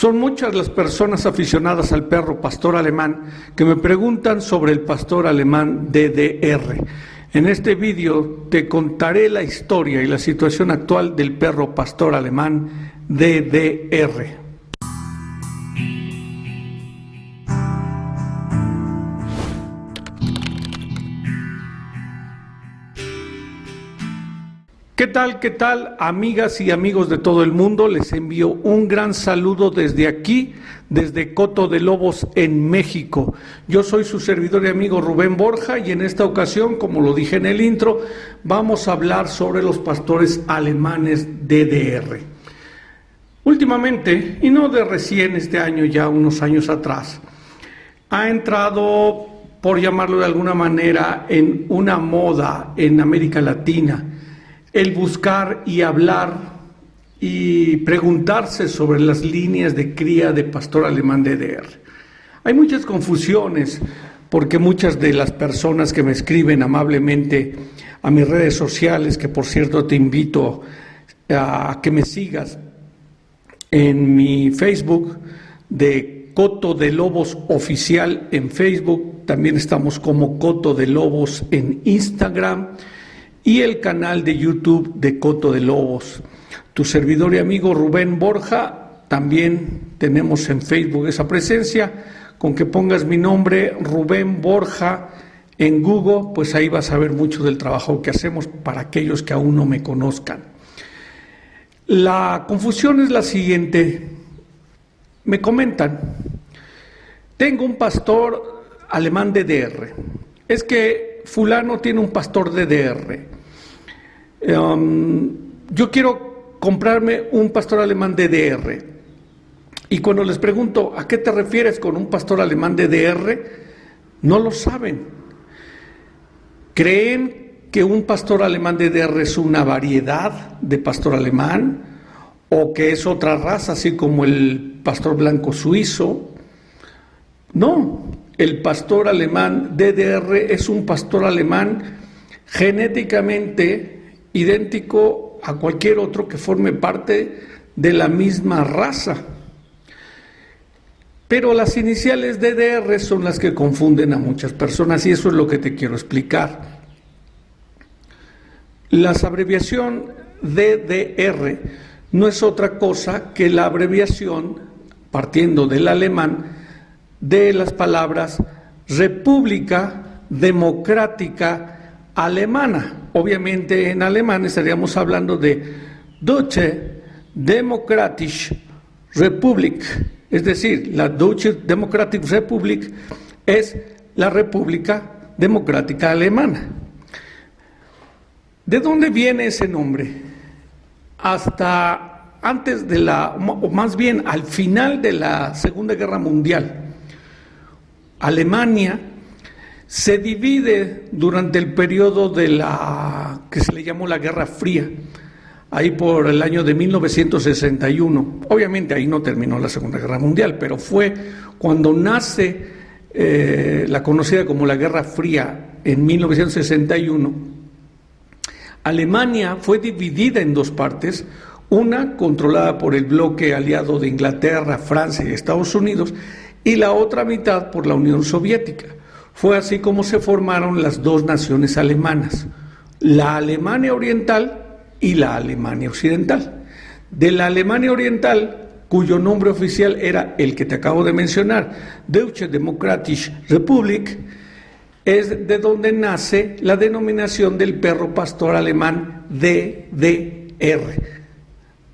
Son muchas las personas aficionadas al perro pastor alemán que me preguntan sobre el pastor alemán DDR. En este vídeo te contaré la historia y la situación actual del perro pastor alemán DDR. ¿Qué tal, amigas y amigos de todo el mundo? Les envío un gran saludo desde aquí, desde Coto de Lobos, en México. Yo soy su servidor y amigo Rubén Borja y en esta ocasión, como lo dije en el intro, vamos a hablar sobre los pastores alemanes DDR. Últimamente, y no de recién este año, ya unos años atrás, ha entrado, por llamarlo de alguna manera, en una moda en América Latina, el buscar y hablar y preguntarse sobre las líneas de cría de pastor alemán DDR. Hay muchas confusiones porque muchas de las personas que me escriben amablemente a mis redes sociales, que por cierto te invito a que me sigas en mi Facebook de Coto de Lobos Oficial en Facebook, también estamos como Coto de Lobos en Instagram, y el canal de YouTube de Coto de Lobos. Tu servidor y amigo Rubén Borja, también tenemos en Facebook esa presencia. Con que pongas mi nombre, Rubén Borja, en Google, pues ahí vas a ver mucho del trabajo que hacemos para aquellos que aún no me conozcan. La confusión es la siguiente. Me comentan, tengo un pastor alemán DDR. Es que fulano tiene un pastor DDR. Yo quiero comprarme un pastor alemán DDR. Y cuando les pregunto, ¿a qué te refieres con un pastor alemán DDR? No lo saben. Creen que un pastor alemán DDR es una variedad de pastor alemán o que es otra raza, así como el pastor blanco suizo. No. El pastor alemán DDR es un pastor alemán genéticamente idéntico a cualquier otro que forme parte de la misma raza. Pero las iniciales DDR son las que confunden a muchas personas y eso es lo que te quiero explicar. La abreviación DDR no es otra cosa que la abreviación, partiendo del alemán, de las palabras República Democrática Alemana. Obviamente en alemán estaríamos hablando de Deutsche Demokratische Republik, es decir, la Deutsche Demokratische Republik es la República Democrática Alemana. ¿De dónde viene ese nombre? Hasta antes de o más bien al final de la Segunda Guerra Mundial, Alemania se divide durante el periodo de que se le llamó la Guerra Fría, ahí por el año de 1961. Obviamente ahí no terminó la Segunda Guerra Mundial, pero fue cuando nace la conocida como la Guerra Fría en 1961. Alemania fue dividida en dos partes, una controlada por el bloque aliado de Inglaterra, Francia y Estados Unidos, y la otra mitad por la Unión Soviética. Fue así como se formaron las dos naciones alemanas, la Alemania Oriental y la Alemania Occidental. De la Alemania Oriental, cuyo nombre oficial era el que te acabo de mencionar, Deutsche Demokratische Republik, es de donde nace la denominación del perro pastor alemán DDR,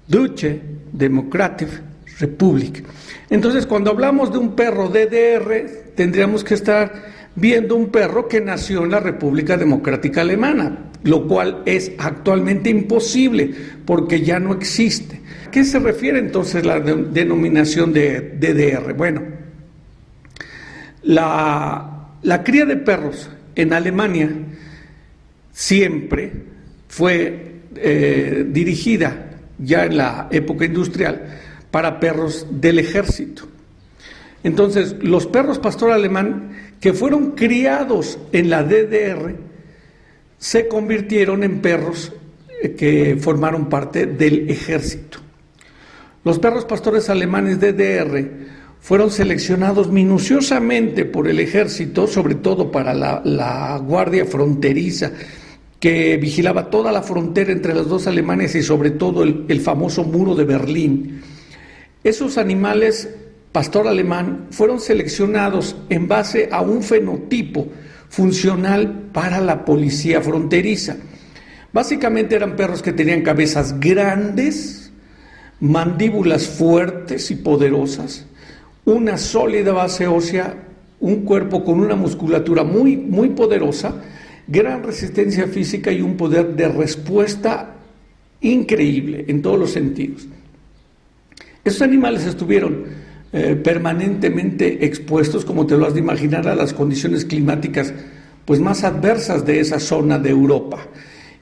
Deutsche Demokratische Republik. Entonces, cuando hablamos de un perro DDR, tendríamos que estar viendo un perro que nació en la República Democrática Alemana, lo cual es actualmente imposible porque ya no existe. ¿A qué se refiere entonces la denominación de DDR? Bueno, la cría de perros en Alemania siempre fue dirigida, ya en la época industrial, para perros del ejército. Entonces, los perros pastor alemán que fueron criados en la DDR se convirtieron en perros que formaron parte del ejército. Los perros pastores alemanes DDR fueron seleccionados minuciosamente por el ejército, sobre todo para la guardia fronteriza, que vigilaba toda la frontera entre las dos Alemanias y sobre todo el famoso muro de Berlín. Esos animales pastor alemán fueron seleccionados en base a un fenotipo funcional para la policía fronteriza. Básicamente eran perros que tenían cabezas grandes, mandíbulas fuertes y poderosas, una sólida base ósea, un cuerpo con una musculatura muy, muy poderosa, gran resistencia física y un poder de respuesta increíble en todos los sentidos. Estos animales estuvieron permanentemente expuestos, como te lo has de imaginar, a las condiciones climáticas pues más adversas de esa zona de Europa,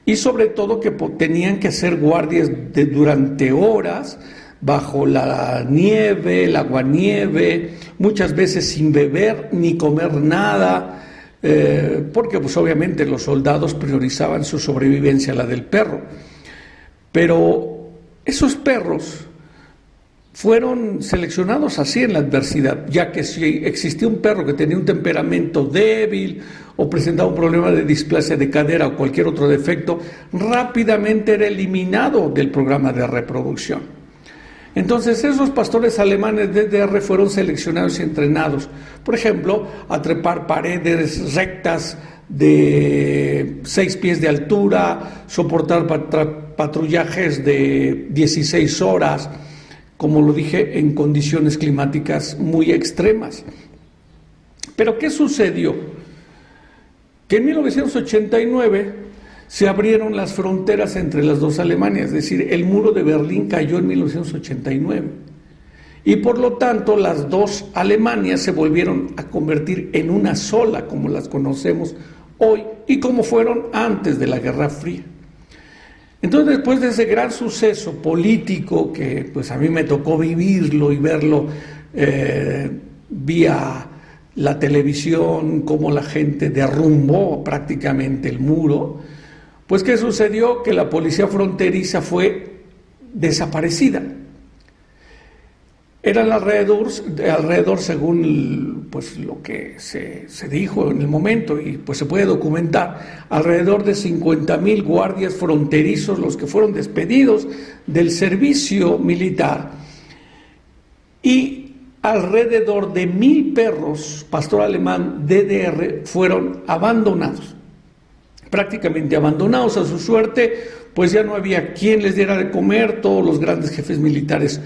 y sobre todo que tenían que hacer guardias durante horas bajo la nieve, el aguanieve, muchas veces sin beber ni comer nada, porque pues obviamente los soldados priorizaban su sobrevivencia a la del perro. Pero esos perros fueron seleccionados así en la adversidad, ya que si existía un perro que tenía un temperamento débil o presentaba un problema de displasia de cadera o cualquier otro defecto, rápidamente era eliminado del programa de reproducción. Entonces esos pastores alemanes DDR fueron seleccionados y entrenados, por ejemplo, a trepar paredes rectas de 6 pies de altura, soportar patrullajes de 16 horas, como lo dije, en condiciones climáticas muy extremas. Pero ¿qué sucedió? Que en 1989 se abrieron las fronteras entre las dos Alemanias, es decir, el muro de Berlín cayó en 1989. Y por lo tanto las dos Alemanias se volvieron a convertir en una sola, como las conocemos hoy y como fueron antes de la Guerra Fría. Entonces, después de ese gran suceso político que pues a mí me tocó vivirlo y verlo vía la televisión, cómo la gente derrumbó prácticamente el muro, pues ¿qué sucedió? Que la policía fronteriza fue desaparecida. Eran alrededor según pues lo que se dijo en el momento, y pues se puede documentar, alrededor de 50,000 guardias fronterizos los que fueron despedidos del servicio militar, y alrededor de 1,000 perros pastor alemán DDR fueron abandonados, prácticamente abandonados a su suerte, pues ya no había quien les diera de comer. Todos los grandes jefes militares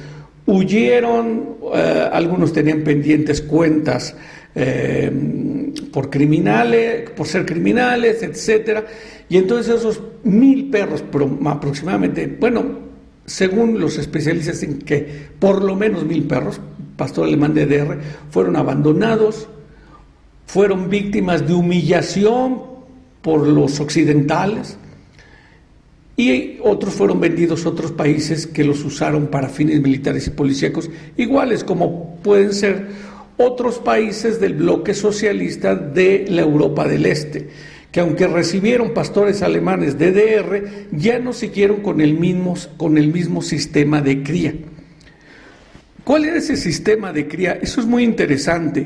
huyeron, algunos tenían pendientes cuentas por ser criminales, etcétera, y entonces esos 1,000 perros aproximadamente, bueno, según los especialistas, en que por lo menos 1,000 perros pastor alemán DDR fueron abandonados, fueron víctimas de humillación por los occidentales, y otros fueron vendidos a otros países que los usaron para fines militares y policíacos, iguales como pueden ser otros países del bloque socialista de la Europa del Este, que aunque recibieron pastores alemanes DDR, ya no siguieron con el mismo sistema de cría. ¿Cuál era ese sistema de cría? Eso es muy interesante.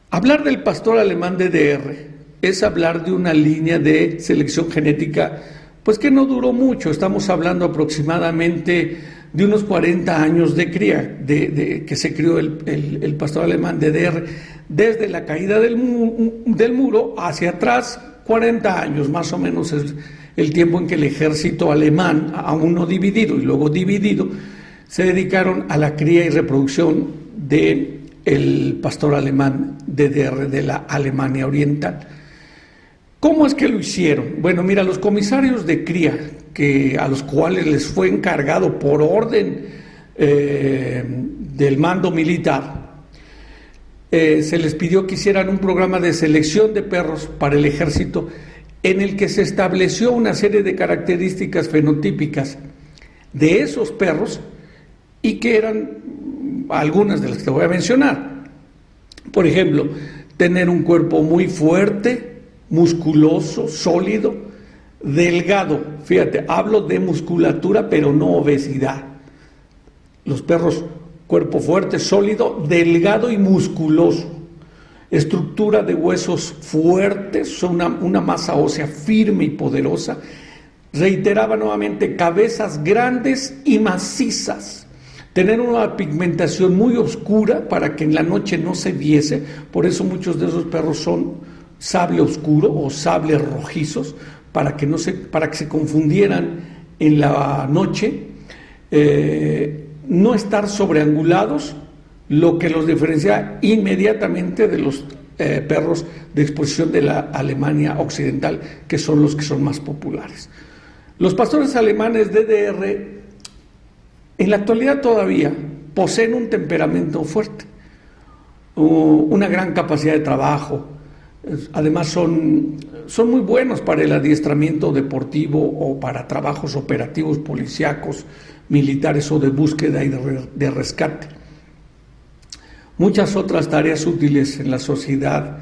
Hablar del pastor alemán DDR es hablar de una línea de selección genética pues que no duró mucho. Estamos hablando aproximadamente de unos 40 años de cría, que se crió el pastor alemán DDR, desde la caída del muro hacia atrás. 40 años más o menos es el tiempo en que el ejército alemán, aún no dividido y luego dividido, se dedicaron a la cría y reproducción del pastor alemán DDR de la Alemania Oriental. ¿Cómo es que lo hicieron? Bueno, mira, los comisarios de cría, a los cuales les fue encargado por orden del mando militar, se les pidió que hicieran un programa de selección de perros para el ejército, en el que se estableció una serie de características fenotípicas de esos perros, y que eran algunas de las que te voy a mencionar. Por ejemplo, tener un cuerpo muy fuerte, musculoso, sólido, delgado. Fíjate, hablo de musculatura, pero no obesidad. Los perros, cuerpo fuerte, sólido, delgado y musculoso, estructura de huesos fuertes, una masa ósea firme y poderosa. Reiteraba nuevamente, cabezas grandes y macizas, tener una pigmentación muy oscura para que en la noche no se viese. Por eso muchos de esos perros son sable oscuro o sable rojizos, para que se confundieran en la noche. No estar sobreangulados, lo que los diferencia inmediatamente de los perros de exposición de la Alemania occidental, que son los que son más populares. Los pastores alemanes DDR en la actualidad todavía poseen un temperamento fuerte, una gran capacidad de trabajo. Además son muy buenos para el adiestramiento deportivo o para trabajos operativos policíacos, militares o de búsqueda y de rescate. Muchas otras tareas útiles en la sociedad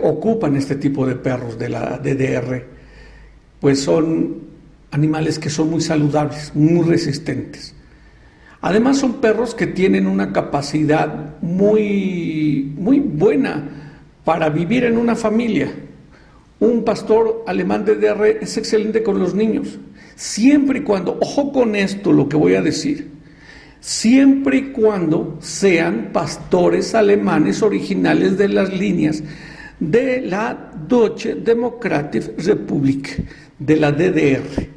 ocupan este tipo de perros de la DDR, pues son animales que son muy saludables, muy resistentes. Además son perros que tienen una capacidad muy buena para vivir en una familia. Un pastor alemán DDR es excelente con los niños, siempre y cuando, ojo con esto lo que voy a decir, siempre y cuando sean pastores alemanes originales de las líneas de la Deutsche Demokratische Republik, de la DDR.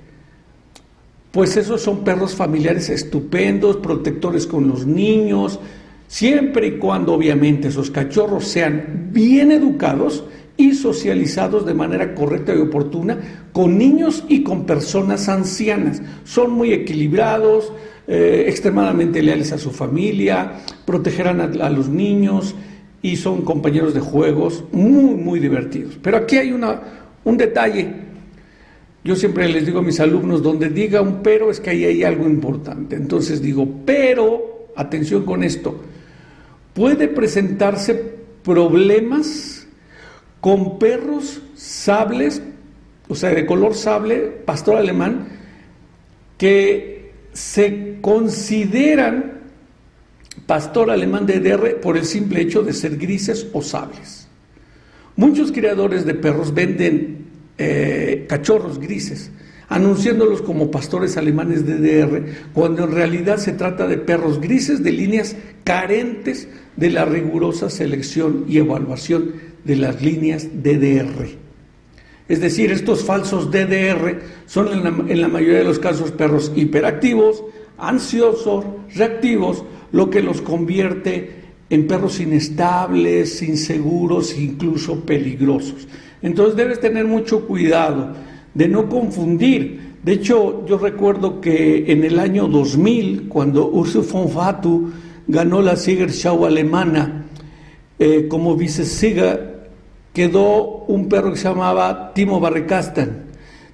Pues esos son perros familiares estupendos, protectores con los niños, siempre y cuando obviamente esos cachorros sean bien educados y socializados de manera correcta y oportuna con niños y con personas ancianas. Son muy equilibrados, extremadamente leales a su familia, protegerán a los niños y son compañeros de juegos muy divertidos. Pero aquí hay un detalle. Yo siempre les digo a mis alumnos, donde diga un pero es que ahí hay algo importante. Entonces digo, pero, atención con esto, puede presentarse problemas con perros sables, o sea, de color sable, pastor alemán, que se consideran pastor alemán de DDR por el simple hecho de ser grises o sables. Muchos criadores de perros venden cachorros grises, anunciándolos como pastores alemanes DDR, cuando en realidad se trata de perros grises de líneas carentes de la rigurosa selección y evaluación de las líneas DDR. Es decir, estos falsos DDR son en la mayoría de los casos perros hiperactivos, ansiosos, reactivos, lo que los convierte en perros inestables, inseguros, incluso peligrosos. Entonces debes tener mucho cuidado de no confundir. De hecho, yo recuerdo que en el año 2000, cuando Ursula von Watu ganó la Siegerschau alemana, como vicesieger quedó un perro que se llamaba Timo Barrekasten.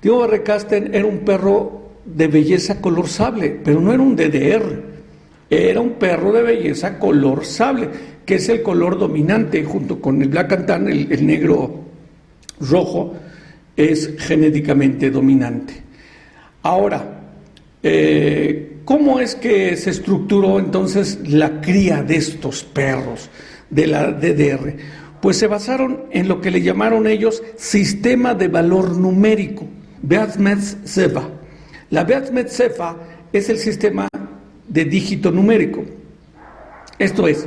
Timo Barrekasten era un perro de belleza color sable, pero no era un DDR, era un perro de belleza color sable, que es el color dominante, junto con el Black and Tan, el negro rojo, es genéticamente dominante. Ahora, ¿cómo es que se estructuró entonces la cría de estos perros de la DDR? Pues se basaron en lo que le llamaron ellos sistema de valor numérico, Wertmessziffer. La Wertmessziffer es el sistema de dígito numérico. Esto es,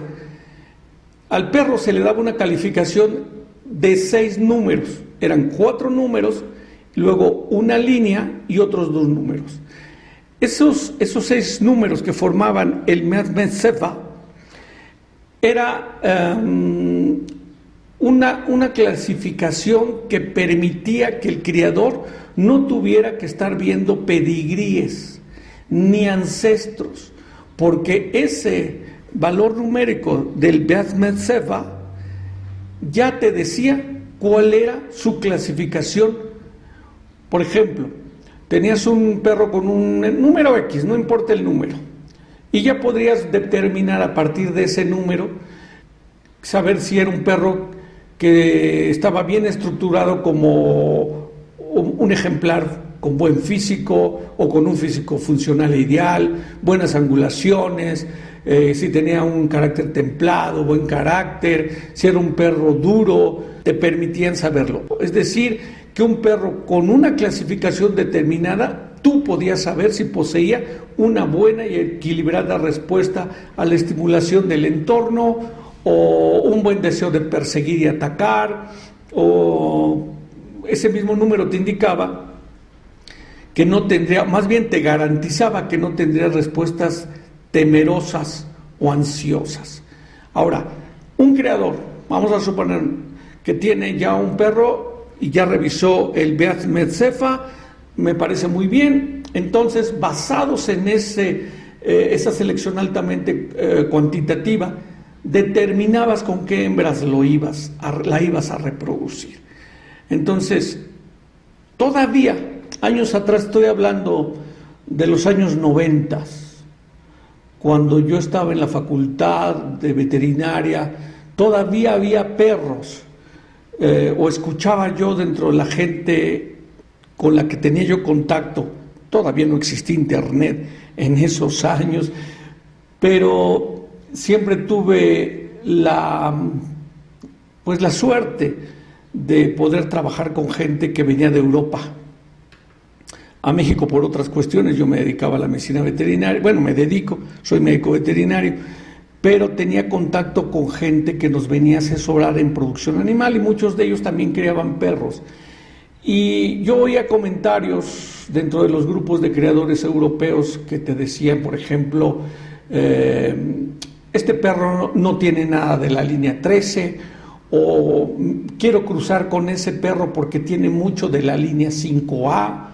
al perro se le daba una calificación de 6 números, eran 4 números, luego una línea y otros 2 números. Esos 6 números que formaban el Wertmessziffer era una clasificación que permitía que el criador no tuviera que estar viendo pedigríes ni ancestros, porque ese valor numérico del Wertmessziffer ya te decía cuál era su clasificación. Por ejemplo, tenías un perro con un número X, no importa el número, y ya podrías determinar a partir de ese número, saber si era un perro que estaba bien estructurado como un ejemplar con buen físico o con un físico funcional e ideal, buenas angulaciones, si tenía un carácter templado, buen carácter, si era un perro duro, te permitían saberlo. Es decir, que un perro con una clasificación determinada, tú podías saber si poseía una buena y equilibrada respuesta a la estimulación del entorno, o un buen deseo de perseguir y atacar, o ese mismo número te indicaba que no tendría, más bien te garantizaba que no tendría respuestas temerosas o ansiosas. Ahora, un creador, vamos a suponer que tiene ya un perro y ya revisó el Beat Metzefa, me parece muy bien. Entonces, basados en esa selección altamente cuantitativa, determinabas con qué hembras la ibas a reproducir. Entonces, todavía, años atrás, estoy hablando de los años 90, cuando yo estaba en la facultad de veterinaria, todavía había perros, o escuchaba yo dentro de la gente con la que tenía yo contacto, todavía no existía internet en esos años, pero siempre tuve la suerte de poder trabajar con gente que venía de Europa a México por otras cuestiones. Yo me dedicaba a la medicina veterinaria, soy médico veterinario, pero tenía contacto con gente que nos venía a asesorar en producción animal, y muchos de ellos también criaban perros. Y yo oía comentarios dentro de los grupos de criadores europeos que te decían, por ejemplo, este perro no tiene nada de la línea 13, o quiero cruzar con ese perro porque tiene mucho de la línea 5A.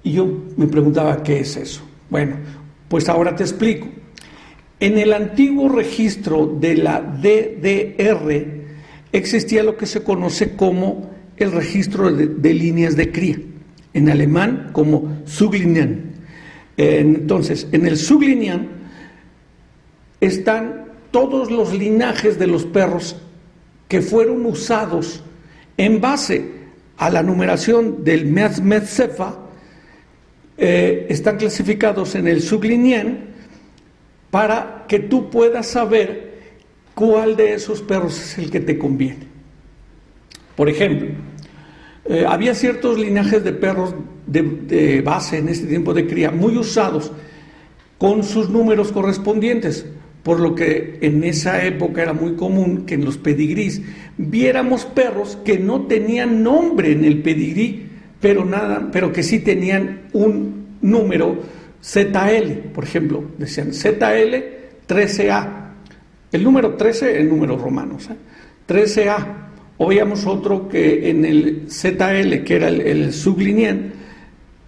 Y yo me preguntaba, ¿qué es eso? Bueno, pues ahora te explico. En el antiguo registro de la DDR existía lo que se conoce como el registro de líneas de cría, en alemán como Zuglinie. Entonces, en el Zuglinie están todos los linajes de los perros que fueron usados en base a la numeración del Metzefa. Están clasificados en el Zuglinie para que tú puedas saber cuál de esos perros es el que te conviene. Por ejemplo, había ciertos linajes de perros de base en este tiempo de cría muy usados con sus números correspondientes, por lo que en esa época era muy común que en los pedigrís viéramos perros que no tenían nombre en el pedigrí, pero que sí tenían un número ZL, por ejemplo, decían ZL 13A, el número 13 en números romanos, 13A, o veíamos otro que en el ZL, que era el Zuglinie,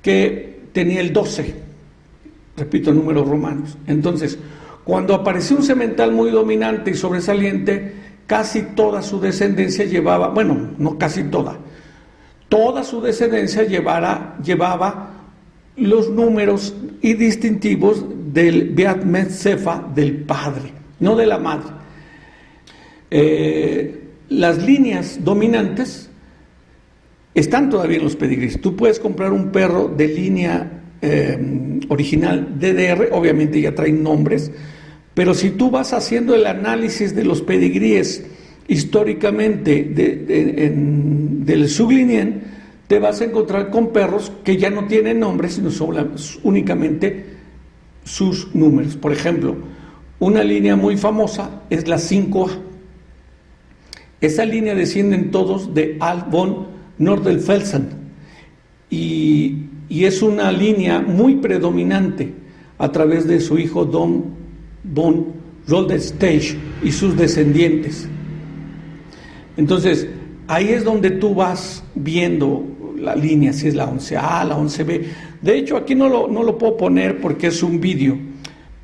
que tenía el 12, repito, números romanos. Entonces, cuando apareció un semental muy dominante y sobresaliente, casi toda su descendencia llevaba, bueno, no casi toda su descendencia llevaba los números y distintivos del Beat Metzefa del padre, no de la madre. Las líneas dominantes están todavía en los pedigrís. Tú puedes comprar un perro de línea original DDR, obviamente ya traen nombres, pero si tú vas haciendo el análisis de los pedigríes históricamente del Zuglinie, te vas a encontrar con perros que ya no tienen nombres, sino únicamente sus números. Por ejemplo, una línea muy famosa es la 5A. Esa línea descienden todos de Alf von Nordenfelsen, y es una línea muy predominante a través de su hijo Dom von Roldestage y sus descendientes. Entonces, ahí es donde tú vas viendo la línea, si es la 11A, la 11B. De hecho, aquí no lo puedo poner porque es un vídeo.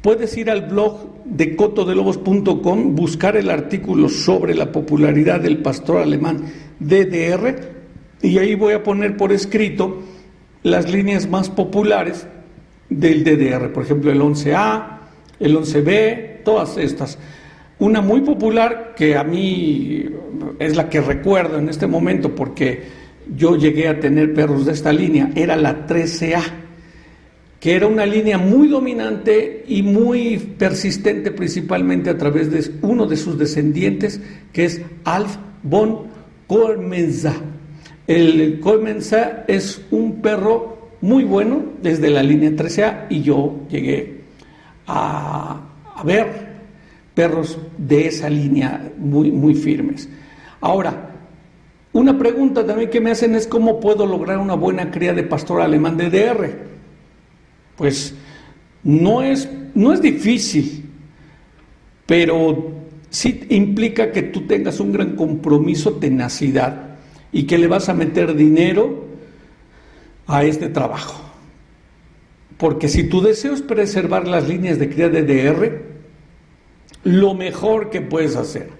Puedes ir al blog de cotodelobos.com, buscar el artículo sobre la popularidad del pastor alemán DDR, y ahí voy a poner por escrito las líneas más populares del DDR. Por ejemplo, el 11A, el 11B, todas estas. Una muy popular que a mí es la que recuerdo en este momento porque yo llegué a tener perros de esta línea, era la 13A, que era una línea muy dominante y muy persistente, principalmente a través de uno de sus descendientes, que es Alf von Colmenza. El Colmenza es un perro muy bueno desde la línea 13A, y yo llegué a ver perros de esa línea muy, muy firmes. Ahora, una pregunta también que me hacen es: ¿cómo puedo lograr una buena cría de pastor alemán DDR? Pues no es difícil, pero sí implica que tú tengas un gran compromiso, tenacidad, y que le vas a meter dinero a este trabajo. Porque si tu deseo es preservar las líneas de cría DDR, lo mejor que puedes hacer,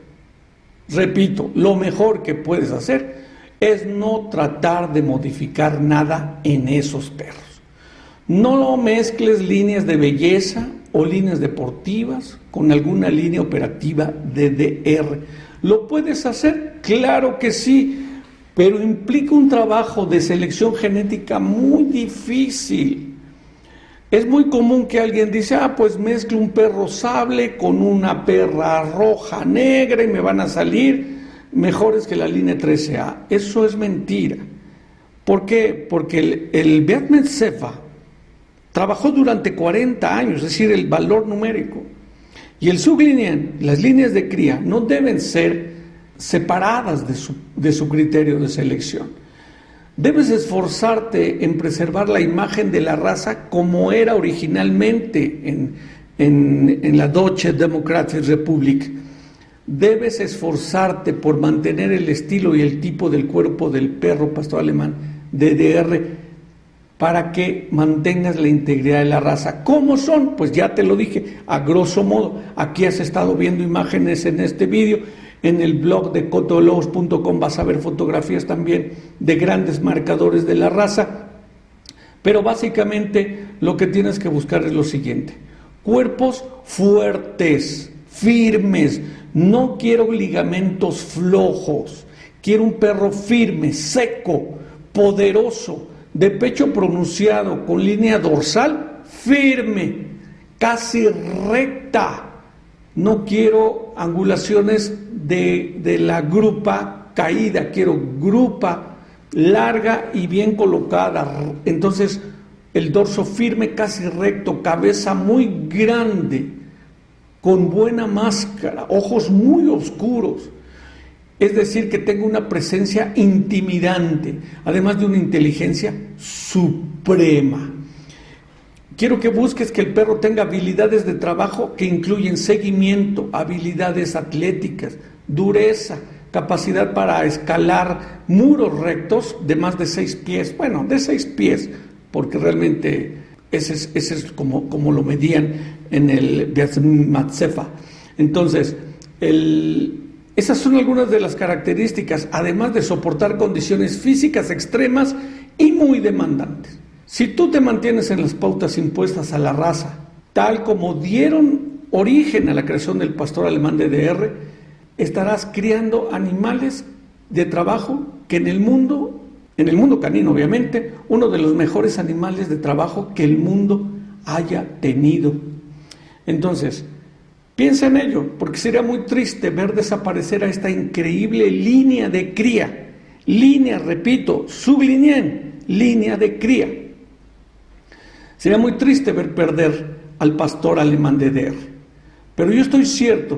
repito, lo mejor que puedes hacer es no tratar de modificar nada en esos perros. No lo mezcles líneas de belleza o líneas deportivas con alguna línea operativa DDR. ¿Lo puedes hacer? Claro que sí, pero implica un trabajo de selección genética muy difícil. Es muy común que alguien dice: pues mezclo un perro sable con una perra roja negra y me van a salir mejores que la línea 13A. Eso es mentira. ¿Por qué? Porque el Beat Metzefa trabajó durante 40 años, es decir, el valor numérico. Y el sublineal, las líneas de cría, no deben ser separadas de su criterio de selección. Debes esforzarte en preservar la imagen de la raza como era originalmente en la Deutsche Demokratische Republik. Debes esforzarte por mantener el estilo y el tipo del cuerpo del perro pastor alemán DDR para que mantengas la integridad de la raza. ¿Cómo son? Pues ya te lo dije, a grosso modo. Aquí has estado viendo imágenes en este vídeo. En el blog de cotologos.com vas a ver fotografías también de grandes marcadores de la raza, pero básicamente lo que tienes que buscar es lo siguiente: cuerpos fuertes, firmes. No quiero ligamentos flojos, quiero un perro firme, seco, poderoso, de pecho pronunciado, con línea dorsal firme, casi recta. No quiero angulaciones de la grupa caída, quiero grupa larga y bien colocada. Entonces, el dorso firme, casi recto, cabeza muy grande, con buena máscara, ojos muy oscuros. Es decir, que tenga una presencia intimidante, además de una inteligencia suprema. Quiero que busques que el perro tenga habilidades de trabajo que incluyen seguimiento, habilidades atléticas, dureza, capacidad para escalar muros rectos de más de 6 pies. Bueno, de 6 pies, porque realmente ese es como lo medían en el Beat Metzefa. Entonces, esas son algunas de las características, además de soportar condiciones físicas extremas y muy demandantes. Si tú te mantienes en las pautas impuestas a la raza, tal como dieron origen a la creación del pastor alemán DDR, estarás criando animales de trabajo que en el mundo canino obviamente, uno de los mejores animales de trabajo que el mundo haya tenido. Entonces, piensa en ello, porque sería muy triste ver desaparecer a esta increíble línea de cría. Línea, repito, sublineal, línea de cría. Sería muy triste ver perder al pastor alemán DDR. Pero yo estoy cierto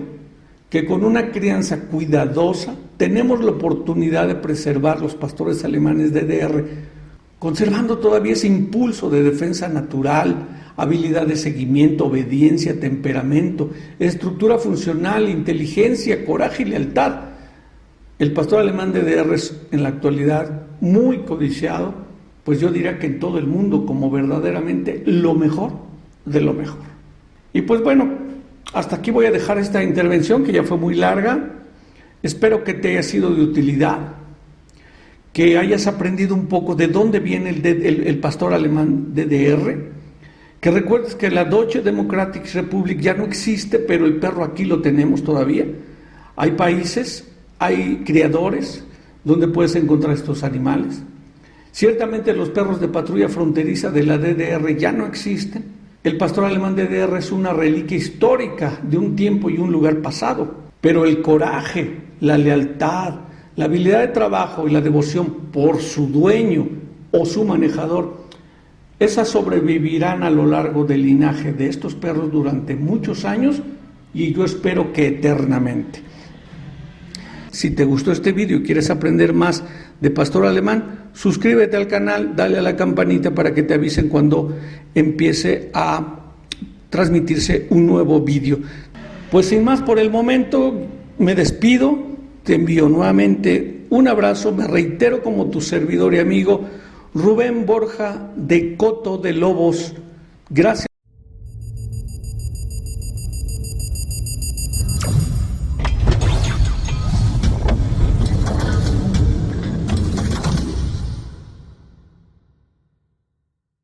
que con una crianza cuidadosa tenemos la oportunidad de preservar los pastores alemanes DDR, conservando todavía ese impulso de defensa natural, habilidad de seguimiento, obediencia, temperamento, estructura funcional, inteligencia, coraje y lealtad. El pastor alemán DDR es en la actualidad muy codiciado, pues yo diría que en todo el mundo, como verdaderamente lo mejor de lo mejor. Y pues bueno, hasta aquí voy a dejar esta intervención, que ya fue muy larga. Espero que te haya sido de utilidad, que hayas aprendido un poco de dónde viene el pastor alemán DDR, que recuerdes que la Deutsche Demokratische Republik ya no existe, pero el perro aquí lo tenemos todavía. Hay países, hay criadores donde puedes encontrar estos animales. Ciertamente los perros de patrulla fronteriza de la DDR ya no existen. El pastor alemán DDR es una reliquia histórica de un tiempo y un lugar pasado, pero el coraje, la lealtad, la habilidad de trabajo y la devoción por su dueño o su manejador, esas sobrevivirán a lo largo del linaje de estos perros durante muchos años y yo espero que eternamente. Si te gustó este vídeo y quieres aprender más de pastor alemán, suscríbete al canal, dale a la campanita para que te avisen cuando empiece a transmitirse un nuevo vídeo. Pues sin más por el momento, me despido, te envío nuevamente un abrazo, me reitero como tu servidor y amigo Rubén Borja de Coto de Lobos. Gracias.